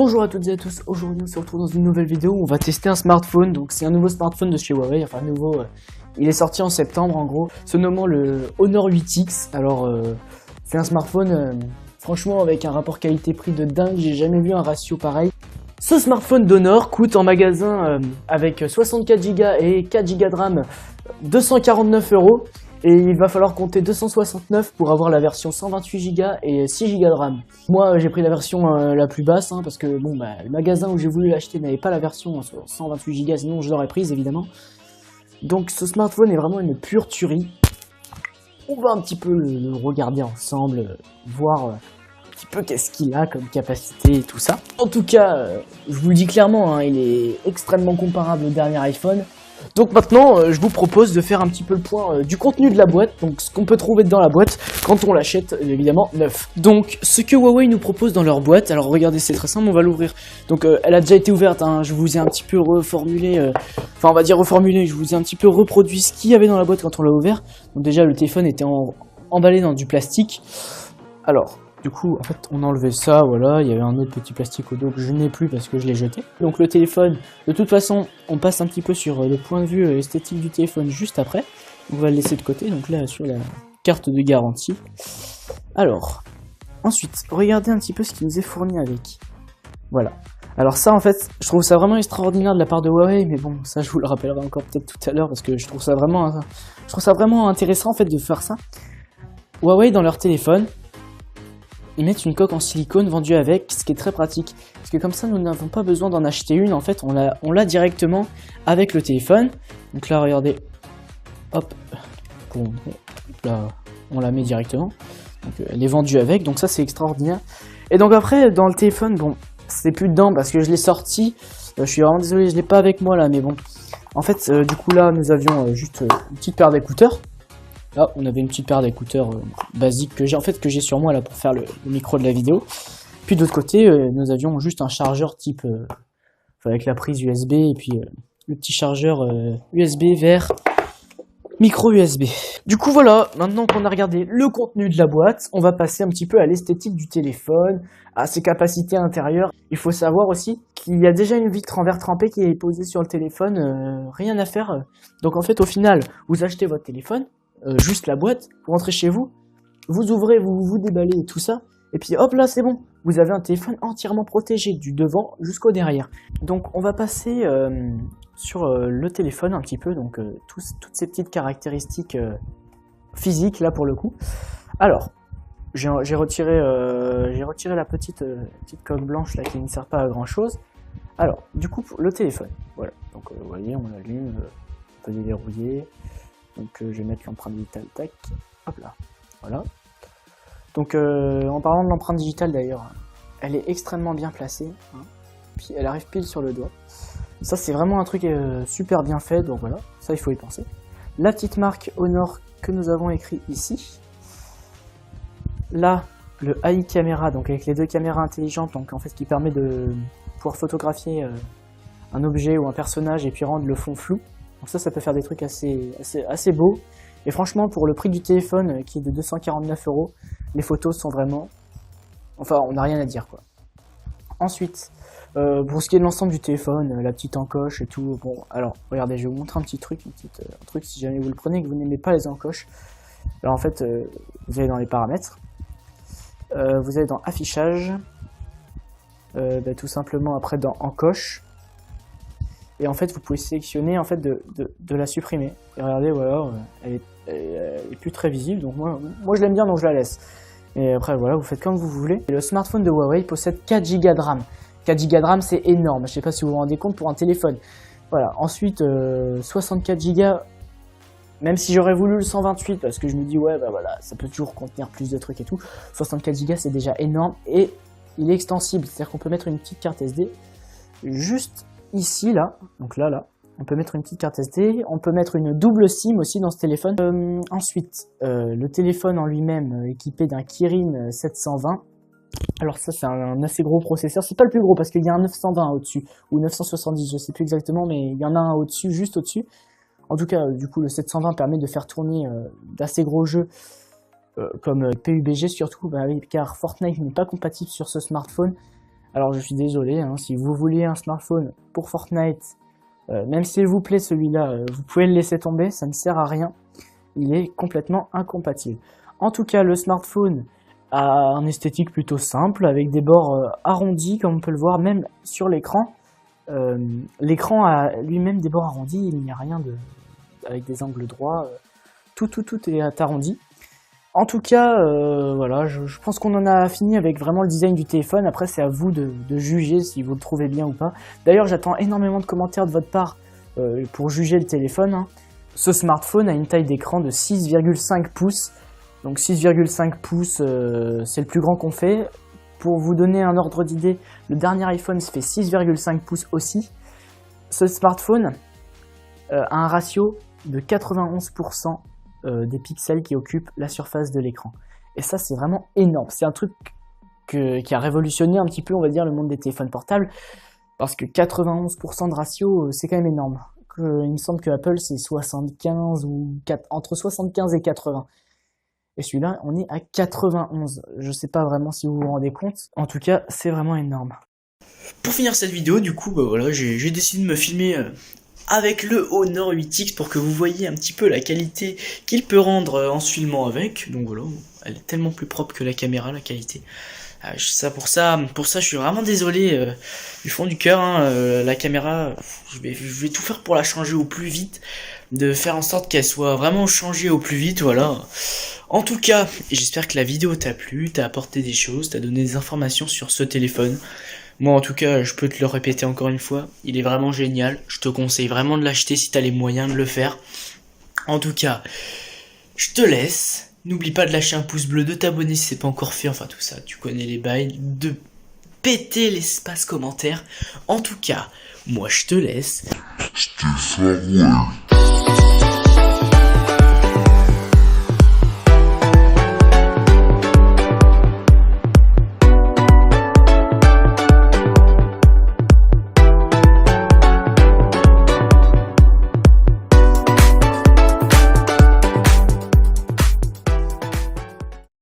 Bonjour à toutes et à tous, aujourd'hui on se retrouve dans une nouvelle vidéo où on va tester un smartphone. Donc c'est un nouveau smartphone de chez Huawei, enfin nouveau, il est sorti en septembre en gros, se nommant le Honor 8X. Alors c'est un smartphone franchement avec un rapport qualité-prix de dingue, j'ai jamais vu un ratio pareil. Ce smartphone d'Honor coûte en magasin avec 64 Go et 4 Go de RAM 249 €. Et il va falloir compter 269 pour avoir la version 128 Go et 6 Go de RAM. Moi j'ai pris la version la plus basse parce que bon le magasin où j'ai voulu l'acheter n'avait pas la version 128 Go, sinon je l'aurais prise évidemment. Donc ce smartphone est vraiment une pure tuerie. On va un petit peu le regarder ensemble, voir un petit peu qu'est-ce qu'il a comme capacité et tout ça. En tout cas, je vous le dis clairement, il est extrêmement comparable au dernier iPhone. Donc maintenant, je vous propose de faire un petit peu le point du contenu de la boîte, donc ce qu'on peut trouver dans la boîte quand on l'achète, évidemment, neuf. Donc, ce que Huawei nous propose dans leur boîte, alors regardez, c'est très simple, on va l'ouvrir. Donc, elle a déjà été ouverte, je vous ai un petit peu reformulé, enfin on va dire reformulé, je vous ai un petit peu reproduit ce qu'il y avait dans la boîte quand on l'a ouvert. Donc déjà, le téléphone était emballé dans du plastique. Alors... Du coup, en fait, on a enlevé ça, voilà, il y avait un autre petit plastique au dos que je n'ai plus parce que je l'ai jeté. Donc le téléphone, de toute façon, on passe un petit peu sur le point de vue esthétique du téléphone juste après. On va le laisser de côté, donc là, sur la carte de garantie. Alors, ensuite, regardez un petit peu ce qui nous est fourni avec. Voilà. Alors ça, en fait, je trouve ça vraiment extraordinaire de la part de Huawei, mais bon, ça, je vous le rappellerai encore peut-être tout à l'heure parce que je trouve ça vraiment intéressant, en fait, de faire ça. Huawei, dans leur téléphone, ils mettent une coque en silicone vendue avec, ce qui est très pratique. Parce que comme ça, nous n'avons pas besoin d'en acheter une. En fait, on l'a directement avec le téléphone. Donc là, regardez. Hop. Bon, là, on la met directement. Donc, elle est vendue avec. Donc ça, c'est extraordinaire. Et donc après, dans le téléphone, bon, c'est plus dedans parce que je l'ai sorti. Je suis vraiment désolé, je l'ai pas avec moi là. Mais bon, en fait, du coup là, nous avions juste une petite paire d'écouteurs. Là, on avait une petite paire d'écouteurs basiques que j'ai sur moi là pour faire le micro de la vidéo. Puis de l'autre côté, nous avions juste un chargeur type avec la prise USB et puis le petit chargeur USB vers micro USB. Du coup voilà, maintenant qu'on a regardé le contenu de la boîte, on va passer un petit peu à l'esthétique du téléphone, à ses capacités intérieures. Il faut savoir aussi qu'il y a déjà une vitre en verre trempé qui est posée sur le téléphone, rien à faire. Donc en fait au final, vous achetez votre téléphone, juste la boîte, vous rentrez chez vous, vous ouvrez, vous déballez et tout ça, et puis hop là c'est bon, vous avez un téléphone entièrement protégé du devant jusqu'au derrière. Donc on va passer sur le téléphone un petit peu, donc toutes ces petites caractéristiques physiques là pour le coup. Alors, j'ai retiré la petite coque blanche là qui ne sert pas à grand chose. Alors, du coup le téléphone, voilà, donc vous voyez on l'allume, on peut déverrouiller. Donc je vais mettre l'empreinte digitale, tac, hop là, voilà. Donc en parlant de l'empreinte digitale d'ailleurs, elle est extrêmement bien placée, puis elle arrive pile sur le doigt. Ça c'est vraiment un truc super bien fait, donc voilà, ça il faut y penser. La petite marque Honor que nous avons écrit ici. Là, le AI Camera, donc avec les deux caméras intelligentes, donc en fait qui permet de pouvoir photographier un objet ou un personnage et puis rendre le fond flou. Donc ça peut faire des trucs assez beaux. Et franchement, pour le prix du téléphone qui est de 249 €, les photos sont vraiment... Enfin, on n'a rien à dire, quoi. Ensuite, pour ce qui est de l'ensemble du téléphone, la petite encoche et tout... Bon, alors, regardez, je vais vous montrer un petit truc, un truc si jamais vous le prenez et que vous n'aimez pas les encoches. Alors en fait, vous allez dans les paramètres. Vous allez dans affichage. Tout simplement après dans encoche. Et en fait, vous pouvez sélectionner en fait de la supprimer. Et regardez, voilà, elle est plus très visible. Donc moi je l'aime bien, donc je la laisse. Et après, voilà, vous faites comme vous voulez. Et le smartphone de Huawei possède 4 Go de RAM. 4 Go de RAM, c'est énorme. Je sais pas si vous vous rendez compte pour un téléphone. Voilà. Ensuite, 64 Go. Même si j'aurais voulu le 128, parce que je me dis, ouais, bah voilà, ça peut toujours contenir plus de trucs et tout. 64 Go, c'est déjà énorme. Et il est extensible. C'est-à-dire qu'on peut mettre une petite carte SD juste ici, là, donc là, on peut mettre une petite carte SD, on peut mettre une double SIM aussi dans ce téléphone. Ensuite, le téléphone en lui-même équipé d'un Kirin 720. Alors ça, c'est un assez gros processeur, c'est pas le plus gros parce qu'il y a un 920 au-dessus, ou 970, je sais plus exactement, mais il y en a un au-dessus, juste au-dessus. En tout cas, du coup, le 720 permet de faire tourner d'assez gros jeux, comme PUBG surtout, car Fortnite n'est pas compatible sur ce smartphone. Alors je suis désolé, hein, si vous vouliez un smartphone pour Fortnite, même s'il vous plaît celui-là, vous pouvez le laisser tomber, ça ne sert à rien. Il est complètement incompatible. En tout cas, le smartphone a un esthétique plutôt simple, avec des bords arrondis, comme on peut le voir, même sur l'écran. L'écran a lui-même des bords arrondis, il n'y a rien avec des angles droits, tout est arrondi. En tout cas, voilà, je pense qu'on en a fini avec vraiment le design du téléphone. Après, c'est à vous de juger si vous le trouvez bien ou pas. D'ailleurs, j'attends énormément de commentaires de votre part pour juger le téléphone, hein. Ce smartphone a une taille d'écran de 6,5 pouces. Donc 6,5 pouces, c'est le plus grand qu'on fait. Pour vous donner un ordre d'idée, le dernier iPhone se fait 6,5 pouces aussi. Ce smartphone a un ratio de 91% des pixels qui occupent la surface de l'écran. Et ça, c'est vraiment énorme. C'est un truc qui a révolutionné un petit peu, on va dire, le monde des téléphones portables. Parce que 91% de ratio, c'est quand même énorme. Il me semble que Apple, c'est 75 ou entre 75 et 80. Et celui-là, on est à 91. Je sais pas vraiment si vous vous rendez compte. En tout cas, c'est vraiment énorme. Pour finir cette vidéo, du coup, bah voilà, j'ai décidé de me filmer avec le Honor 8X pour que vous voyez un petit peu la qualité qu'il peut rendre en se filmant avec. Donc voilà, elle est tellement plus propre que la caméra, la qualité. Pour ça, je suis vraiment désolé du fond du cœur. Hein, la caméra, je vais tout faire pour la changer au plus vite, de faire en sorte qu'elle soit vraiment changée au plus vite. Voilà. En tout cas, j'espère que la vidéo t'a plu, t'a apporté des choses, t'a donné des informations sur ce téléphone. Moi, en tout cas, je peux te le répéter encore une fois, il est vraiment génial. Je te conseille vraiment de l'acheter si t'as les moyens de le faire. En tout cas, je te laisse. N'oublie pas de lâcher un pouce bleu, de t'abonner si c'est pas encore fait, enfin tout ça, tu connais les bails, de péter l'espace commentaire. En tout cas, moi je te laisse. C'était ça, ouais.